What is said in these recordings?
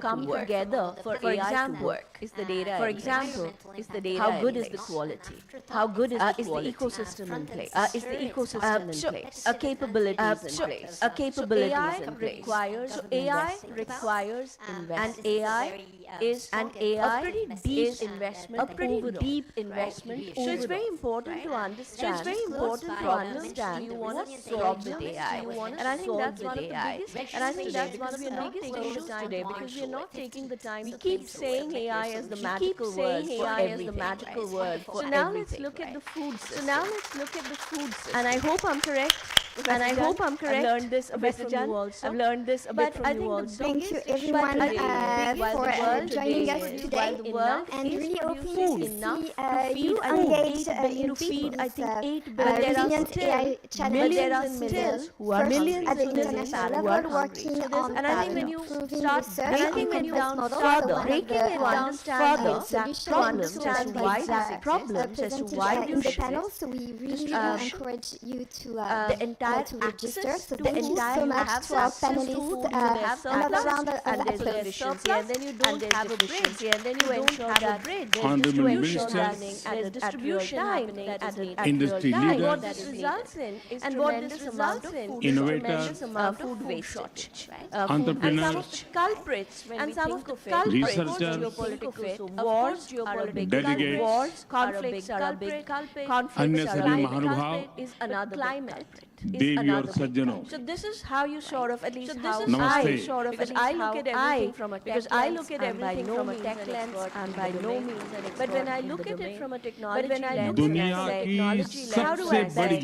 come together for AI to work. For example, is the data. For example, is the data. How good is the quality? How good is the quality? Is the ecosystem in place? Is the ecosystem in place? A capabilities in place. A capabilities in place. So AI requires investment. And AI is a pretty deep investment. A pretty deep investment. So it's very important to understand. So it's very important to understand what solve with AI. And I think that's one of the biggest. And I think that's one of the biggest issues today because we are not taking the time. We keep saying AI as the magical word for everything. So now let's look at the food system. And I hope I'm correct. I've learned this a bit from you also. Thank you everyone for joining us today and really hoping to see you engage in feed, I think, 8 resilient AI challenges who are millions at the international level working on improving research on complex models, breaking it down further, problems as to why in the panel. So we really encourage you to register. So thank you so much to our panelists. Another round of applause. And then you don't have a bridge. And then you ensure that Honorable Minister, there's distribution happening at industry leaders, what this results in is tremendous amount of innovators, food wastage. entrepreneurs, Culprits, when some of the culprits, researchers, wars are a big delegates, wars, conflicts are a big culprit, अन्य सभी महानुभाव, is another climate. देवी और सज्जनों, So this is how you sort of, at least Namaste. I sort of, because I look at everything from a tech lens, and by no means an expert. But when I look at it from a technology lens, दुनिया की सबसे बड़ी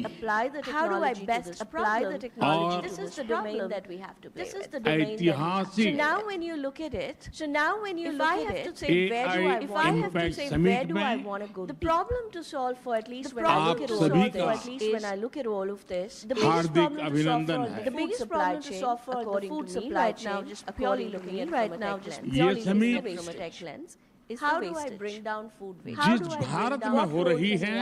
how do I best apply the technology? This is the domain that we have to play with. ऐतिहासिक So now when you look at it, if I have to say where do I want to go, the problem to solve for at least when I look at all of this, the biggest problem to solve for the food supply chain, just purely looking at right now, just purely looking at from a tech lens, is how do I bring down food waste? जिस भारत में हो रही है,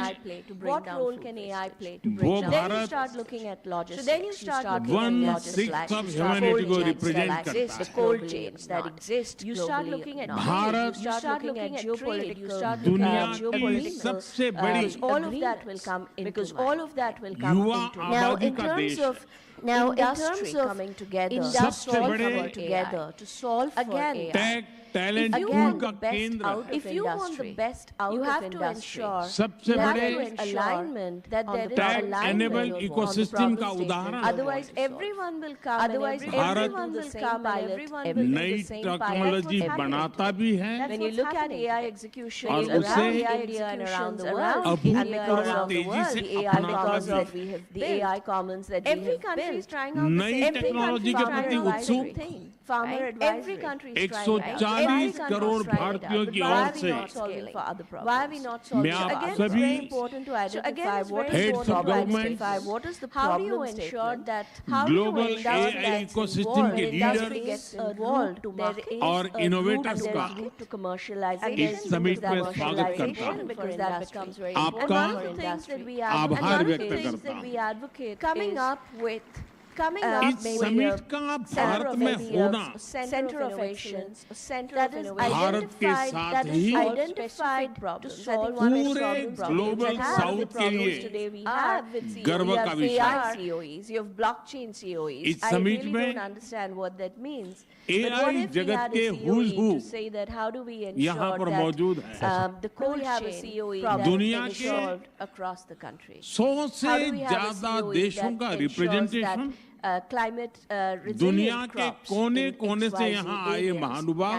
What role can AI play to bring down? Then you start looking at logistics. So then you start looking at logistics. 1/6 of humanity को represent करता है. The cold chains that exist. You start looking at Bharat you start looking at geopolitics. You start दुनिया looking at की सबसे बड़ी all of that will come into because all of that will come युवा into आबादी का देश है. now in terms of coming together, सबसे बड़े together to solve again tech talent pool का केंद्र, if you want the best out you have to ensure सबसे बड़े alignment that there is tech enable ecosystem का उदाहरण, otherwise everyone will come otherwise everyone will come नई technology बनाता भी है, when you look at AI execution और उसे around the world and because of the तेजी से AI because of the AI commons that every country is trying out नई technology के प्रति उत्सुक farmer every country is 140 crore भारतीयों की ओर से why are we not solving? मैं आप सभी heads of government, what is the problem? How do you ensure that global AI ecosystem के leaders और innovators का इस समिट में स्वागत करता हूँ. आपका आभार व्यक्त करता हूँ. coming up with इस समिट का भारत में होना center of excellence, भारत के साथ ही पूरे ग्लोबल साउथ के लिए गर्व का विषय है. इस समिट में AI जगत के who's who यहाँ पर मौजूद है. दुनिया के 100 से ज्यादा देशों का रिप्रेजेंटेशन, दुनिया के कोने कोने से यहाँ आए महानुभाव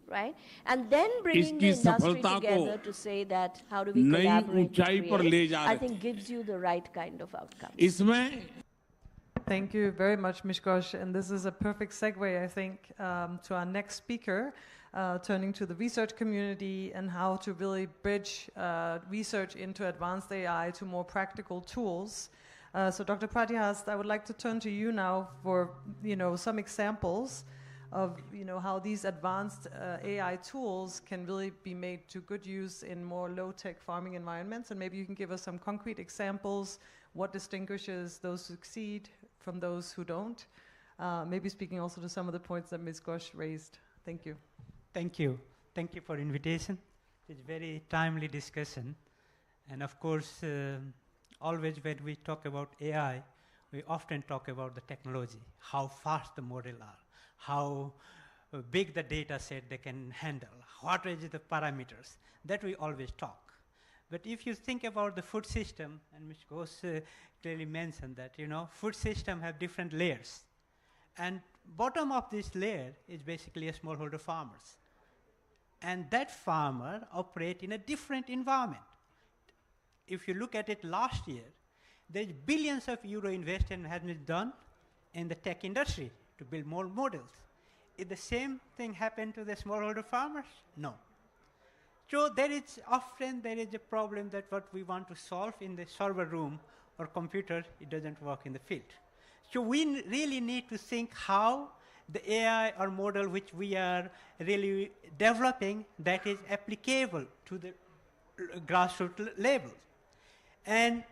right? And then bringing the इसकी industry सफलता together को to say that how do we नई collaborate to ऊंचाई पर create, ले जा I रहे think gives you the right kind of outcome. इसमें Thank you very much, Mishkosh. And this is a perfect segue, I think, to our next speaker, turning to the research community and how to really bridge research into advanced AI to more practical tools. So Dr. Pratyahast, I would like to turn to you now for some examples of how these advanced AI tools can really be made to good use in more low-tech farming environments. And maybe you can give us some concrete examples, what distinguishes those who succeed from those who don't. maybe speaking also to some of the points that Ms. Ghosh raised. Thank you. Thank you. Thank you for invitation. It's very timely discussion. And of course, always when we talk about AI, we often talk about the technology, how fast the model are, how big the data set they can handle, what is the parameters, that we always talk. But if you think about the food system, and Ms. Ghosh clearly mentioned that, food system have different layers. And bottom of this layer is basically a smallholder farmers. And that farmer operate in a different environment. If you look at it last year, there's billions of euro investment has been done in the tech industry to build more models. Is the same thing happen to the smallholder farmers? No. So there is a problem that what we want to solve in the server room or computer, it doesn't work in the field. So we really need to think how the AI or model which we are really developing that is applicable to the grassroots level. And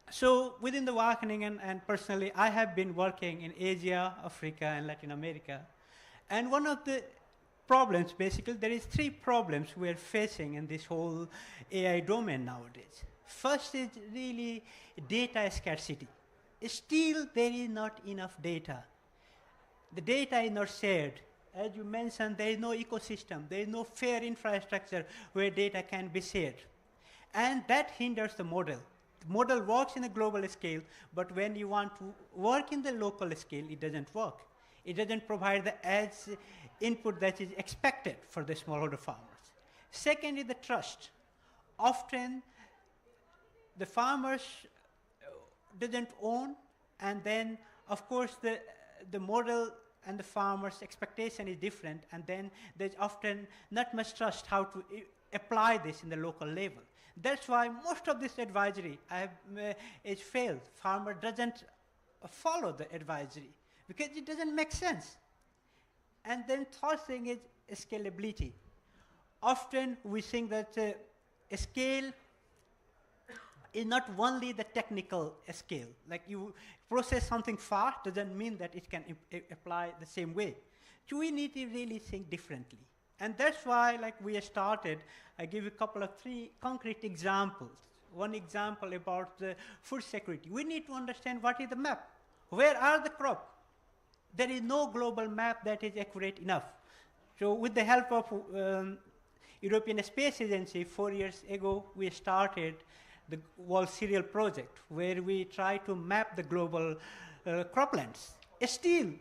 so within the Awakening and personally, I have been working in Asia, Africa, and Latin America. And one of the problems, basically, there is 3 problems we are facing in this whole AI domain nowadays. First is really data scarcity. Still, there is not enough data. The data is not shared. As you mentioned, there is no ecosystem. There is no fair infrastructure where data can be shared. And that hinders the model. The model works in a global scale, but when you want to work in the local scale, it doesn't work. It doesn't provide the edge input that is expected for the smallholder farmers. Second is the trust. Often, the farmers doesn't own, and then, of course, the model and the farmer's expectation is different, and then there's often not much trust how to apply this in the local level. That's why most of this advisory is failed. Farmer doesn't follow the advisory because it doesn't make sense. And then third thing is scalability. Often we think that scale is not only the technical scale. Like you process something fast doesn't mean that it can apply the same way. So we need to really think differently. And that's why, like we started, I give a couple of 3 concrete examples. One example about the food security. We need to understand what is the map. Where are the crops? There is no global map that is accurate enough. So with the help of European Space Agency, 4 years ago, we started the World Cereal Project, where we try to map the global croplands. Still,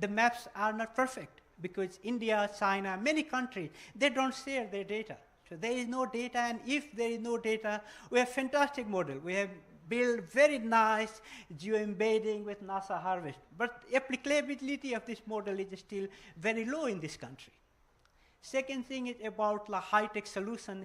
the maps are not perfect because India, China, many countries, they don't share their data. So there is no data, and if there is no data, we have fantastic model. We have built very nice geo-embedding with NASA Harvest, but applicability of this model is still very low in this country. Second thing is about the high-tech solution